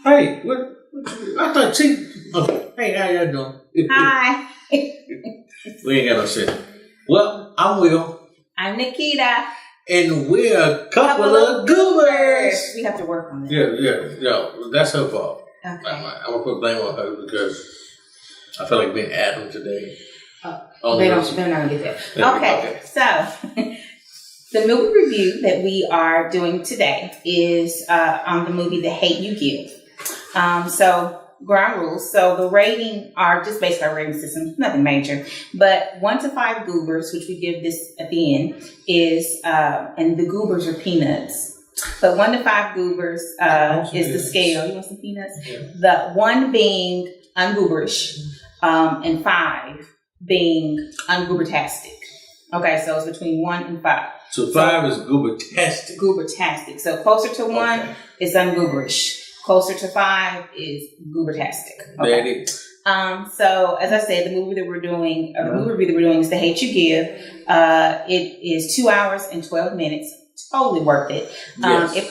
Hey, what I thought, see, okay. Hey, how y'all doing? Hi. We ain't got no shit. Well, I'm Will. I'm Nikita. And we're a couple of goobers. We have to work on it. Yeah. That's her fault. Okay. I'm going to put blame on her because I feel like being Adam today. They're not going to get that. Okay. So, the movie review that we are doing today is on the movie The Hate You Give. So, ground rules. So, the rating are just based on our rating system, nothing major. But 1 to 5 goobers, which we give this at the end, is, and the goobers are peanuts. But 1 to 5 goobers is the scale. You want some peanuts? Yeah. The 1 being ungooberish, and 5 being ungoobertastic. Okay, so it's between 1 and 5. So 5 is goobertastic. Goobertastic. So closer to 1 is ungooberish. Closer to 5 is goobertastic. Okay. That is. So as I said, the movie that we're doing, the movie review that we're doing is The Hate You Give. It is 2 hours and 12 minutes. Totally worth it. Yes. It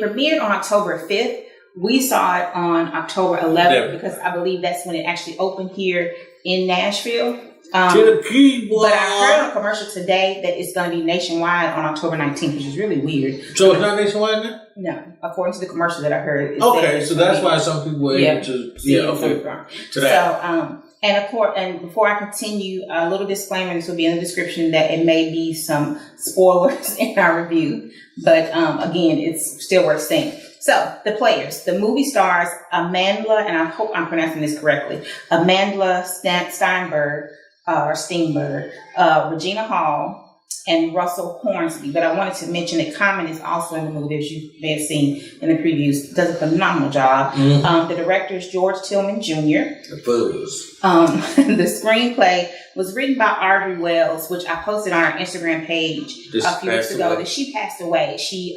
premiered on October 5th. We saw it on October 11th because I believe that's when it actually opened here in Nashville. But I heard on a commercial today that it's going to be nationwide on October 19th, which is really weird. So it's not nationwide now? No, according to the commercial that I heard. Okay, so that's why some people were able to today. So, and before I continue, a little disclaimer, this will be in the description, that it may be some spoilers in our review. But again, it's still worth saying. So, the players. The movie stars Amandla, and I hope I'm pronouncing this correctly, Amandla Stenberg, Regina Hall, and Russell Hornsby. But I wanted to mention that Common is also in the movie, as you may have seen in the previews. Does a phenomenal job. Mm-hmm. The director is George Tillman Jr. The screenplay was written by Audrey Wells, which I posted on our Instagram page a few weeks ago. That she passed away. She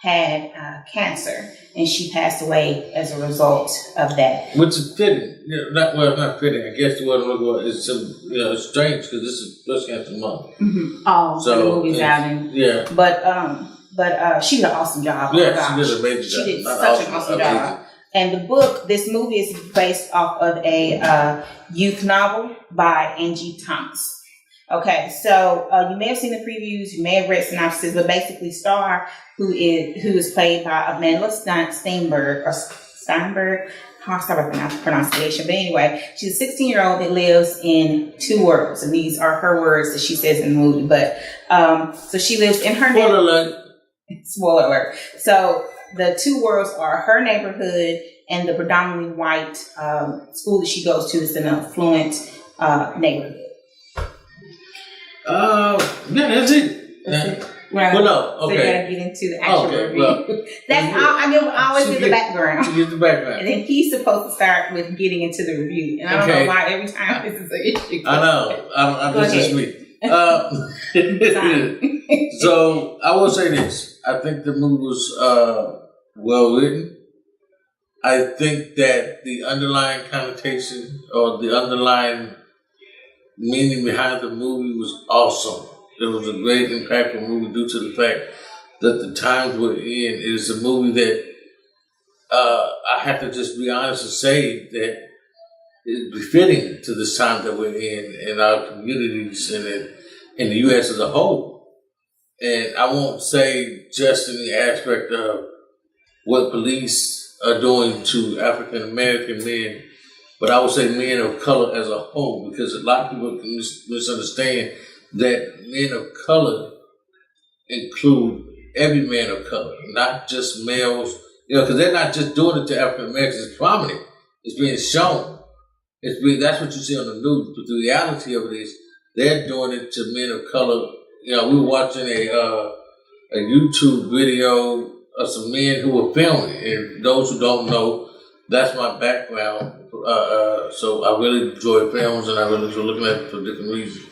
had cancer, and she passed away as a result of that. Which is fitting. Not fitting. I guess the word I'm looking for is it's strange because this is breast cancer month. Mm-hmm. Oh, so the movie's out, and but she did an awesome job. Yeah, she did an amazing job. She did such an awesome job. And this movie is based off of a youth novel by Angie Thomas. Okay, so you may have seen the previews, you may have read synopsis, but basically Star, who is played by Amandla Stenberg, I'm sorry about the pronunciation, but anyway, she's a 16-year-old that lives in 2 worlds, and these are her words that she says in the movie. But so she lives in her neighborhood. Spoiler alert. So the 2 worlds are her neighborhood and the predominantly white school that she goes to. Is an affluent neighborhood. That's it. Okay. So you gotta get into the actual review. Well, that's I always get the background. To get the background. And then he's supposed to start with getting into the review. And I don't know why every time this is an issue. I know. This is me. So I will say this. I think the movie was well written. I think that the underlying connotation or the underlying meaning behind the movie was awesome. It was a great, impactful movie due to the fact that the times we're in. It is a movie that I have to just be honest and say that it's befitting to this time that we're in our communities and in the U.S. as a whole. And I won't say just in the aspect of what police are doing to African American men, but I would say men of color as a whole, because a lot of people can misunderstand that men of color include every man of color, not just males, because they're not just doing it to African Americans. It's prominent. It's being shown. That's what you see on the news. But the reality of it is they're doing it to men of color. We were watching a YouTube video of some men who were filming it. And those who don't know, that's my background. So I really enjoy films, and I really enjoy looking at it for different reasons.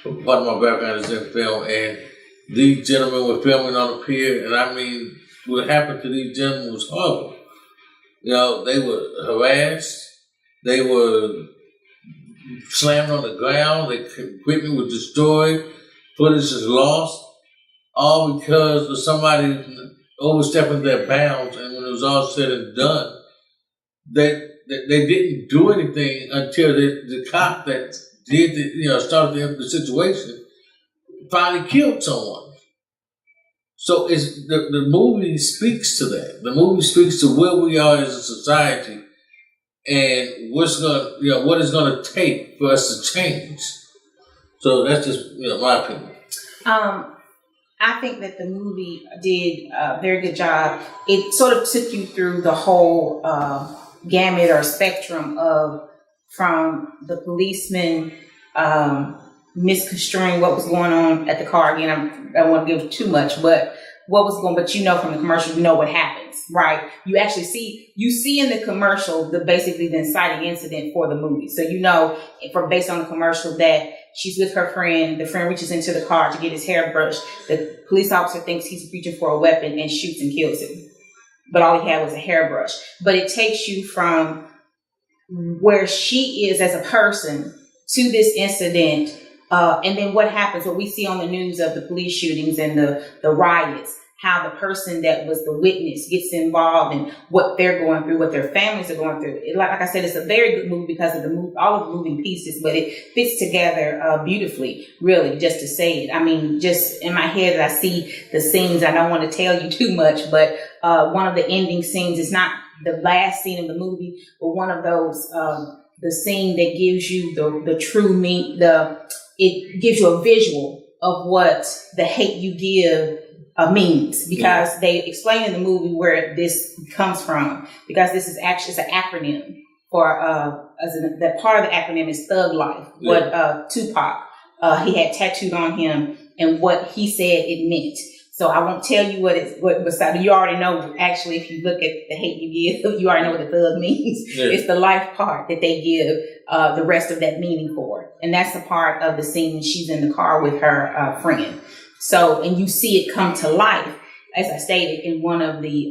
Part of my background is in film, and these gentlemen were filming on a pier, and I mean, what happened to these gentlemen was horrible. They were harassed, they were slammed on the ground, their equipment was destroyed, footage is lost, all because of somebody overstepping their bounds, and when it was all said and done, that they didn't do anything until the cop that did started the situation finally killed someone. So it's the movie speaks to that. The movie speaks to where we are as a society and what it's gonna take for us to change. So that's just my opinion. I think that the movie did a very good job. It sort of took you through the whole gamut or spectrum from the policeman misconstruing what was going on at the car. Again, I don't want to give too much, but what was going, but from the commercial, what happens, right? You actually see in the commercial basically the inciting incident for the movie. So based on the commercial that she's with her friend, the friend reaches into the car to get his hair brushed. The police officer thinks he's reaching for a weapon and shoots and kills him. But all he had was a hairbrush. But it takes you from where she is as a person to this incident. And then what happens, what we see on the news of the police shootings and the riots, how the person that was the witness gets involved in what they're going through, what their families are going through. Like I said, it's a very good movie because of all of the moving pieces, but it fits together beautifully, really, just to say it. I mean, just in my head, I see the scenes. I don't want to tell you too much, but one of the ending scenes is not the last scene of the movie, but one of those, the scene that gives you the true meat, it gives you a visual of what the hate you give means, because they explain in the movie where this comes from, because this is actually an acronym for that part of the acronym is Thug Life. What Tupac he had tattooed on him and what he said it meant. So I won't tell you what beside you already know. Actually, if you look at the hate you give, you already know what the thug means. Yeah. It's the life part that they give the rest of that meaning for, and that's the part of the scene when she's in the car with her friend. So, and you see it come to life, as I stated, in one of the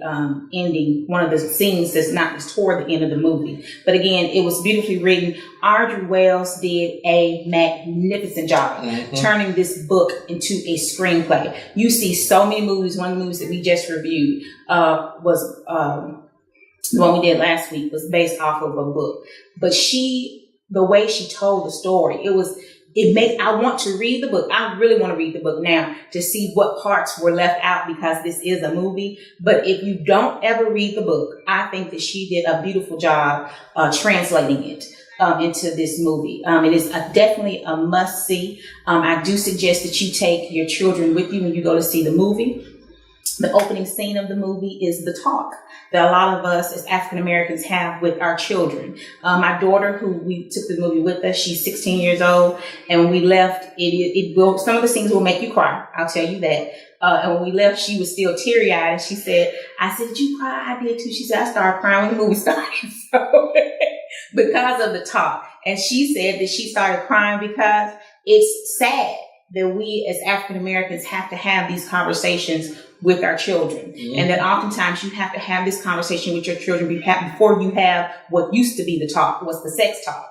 one of the scenes that's toward the end of the movie. But again, it was beautifully written. Audrey Wells did a magnificent job turning this book into a screenplay. You see so many movies. One of the movies that we just reviewed was the one we did last week was based off of a book. But the way she told the story, I want to read the book. I really want to read the book now to see what parts were left out, because this is a movie. But if you don't ever read the book, I think that she did a beautiful job translating it into this movie. It is definitely a must see. I do suggest that you take your children with you when you go to see the movie. The opening scene of the movie is the talk that a lot of us as African Americans have with our children. My daughter, who we took the movie with us, she's 16 years old, and when we left, some of the scenes will make you cry. I'll tell you that. And when we left, she was still teary-eyed, and she said, "I said, did you cry?" "I did too." She said, "I started crying when the movie started." So, because of the talk, and she said that she started crying because it's sad that we as African Americans have to have these conversations with our children. And that oftentimes you have to have this conversation with your children before you have what used to be the talk, was the sex talk.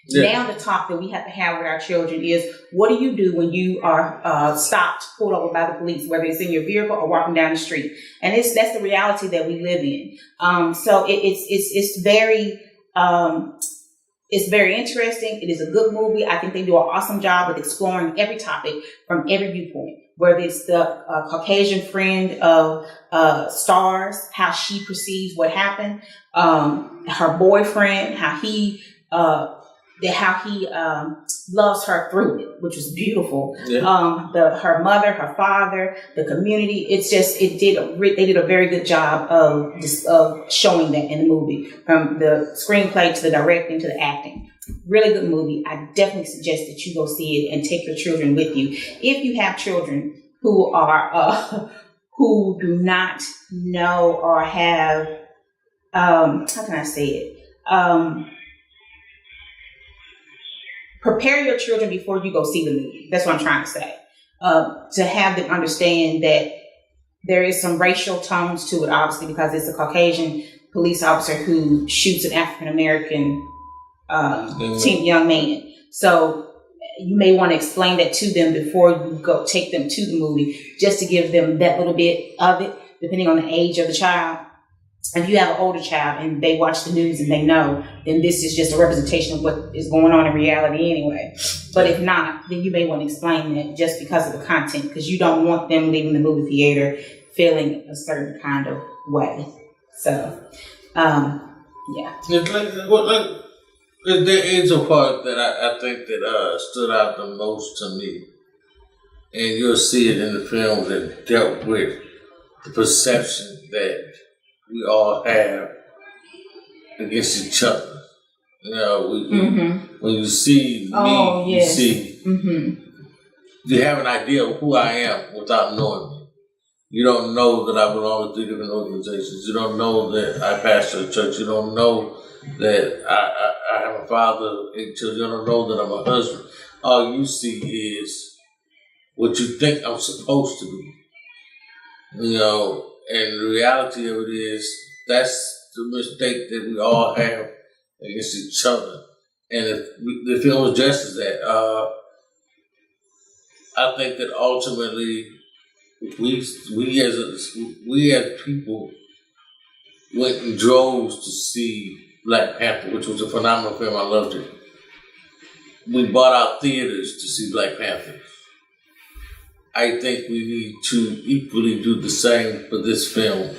Yeah. Now the talk that we have to have with our children is, what do you do when you are stopped, pulled over by the police, whether it's in your vehicle or walking down the street? And that's the reality that we live in. So it's very interesting. It is a good movie. I think they do an awesome job with exploring every topic from every viewpoint, whether it's the Caucasian friend of Stars, how she perceives what happened, her boyfriend, how he loves her through it, which was beautiful. Yeah. Her mother, her father, the community. They did a very good job of showing that in the movie, from the screenplay to the directing to the acting. Really good movie. I definitely suggest that you go see it and take your children with you. If you have children who are who do not know or have how can I say it? Prepare your children before you go see the movie. That's what I'm trying to say. To have them understand that there is some racial tones to it, obviously, because it's a Caucasian police officer who shoots an African American young man. So you may want to explain that to them before you go take them to the movie, just to give them that little bit of it, depending on the age of the child. If you have an older child and they watch the news and they know, then this is just a representation of what is going on in reality anyway. But if not, then you may want to explain that just because of the content, because you don't want them leaving the movie theater feeling a certain kind of way. So, yeah. There is a part that I think that stood out the most to me, and you'll see it in the film that dealt with the perception that we all have against each other. You know, when you see me, you see, you have an idea of who I am without knowing me. You don't know that I belong to 3 different organizations. You don't know that I pastor a church. You don't know that I have a father and children. You don't know that I'm a husband. All you see is what you think I'm supposed to be. You know, and the reality of it is that's the mistake that we all have against each other. And if the film addresses that, I think that ultimately we as people went in droves to see Black Panther, which was a phenomenal film. I loved it. We bought out theaters to see Black Panther. I think we need to equally do the same for this film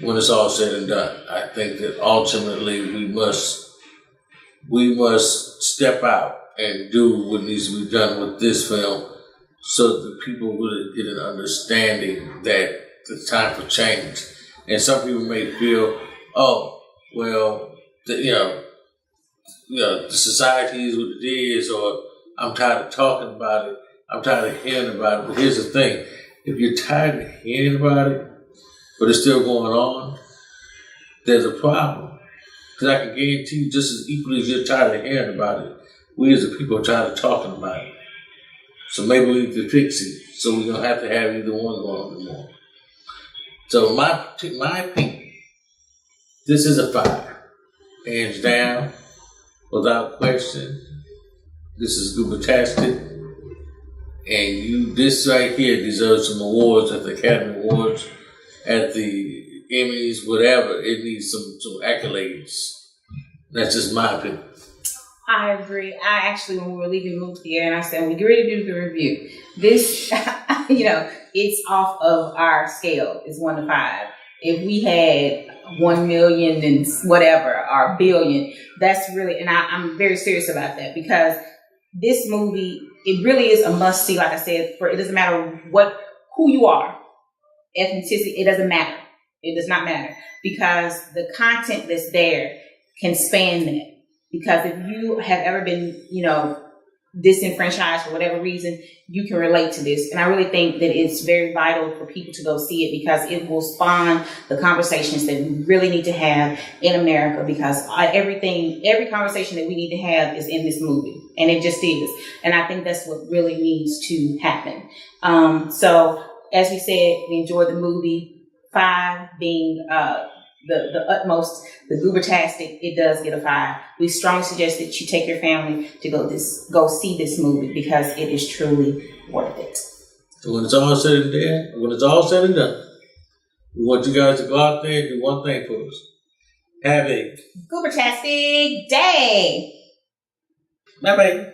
when it's all said and done. I think that ultimately we must step out and do what needs to be done with this film so that people really get an understanding that it's time for change. And some people may feel, oh, well, the society is what it is, or I'm tired of talking about it. I'm tired of hearing about it. But here's the thing. If you're tired of hearing about it, but it's still going on, there's a problem. Because I can guarantee you, just as equally as you're tired of hearing about it, we as a people are tired of talking about it. So maybe we need to fix it so we don't have to have either one going on anymore. So my opinion, this is a 5. Hands down, without question. This is Goobertastic. And this right here deserves some awards at the Academy Awards, at the Emmys, whatever. It needs some accolades. That's just my opinion. I agree. I actually, when we were leaving the movie theater, and I said, when we get ready to do the review, this, it's off of our scale. It's 1 to 5. If we had 1 million and whatever, or billion, that's really, and I'm very serious about that, because this movie, it really is a must see. Like I said, it doesn't matter who you are, ethnicity, it doesn't matter. It does not matter, because the content that's there can span that. Because if you have ever been, disenfranchised for whatever reason, you can relate to this. And I really think that it's very vital for people to go see it, because it will spawn the conversations that we really need to have in America, because every conversation that we need to have is in this movie. And it just is. And I think that's what really needs to happen. So as we said, we enjoyed the movie. 5 being the utmost, the Goobertastic, it does get a 5. We strongly suggest that you take your family to go see this movie, because it is truly worth it. So when it's all said and done, we want you guys to go out there and do one thing for us. Have a Goobertastic day. Bye-bye.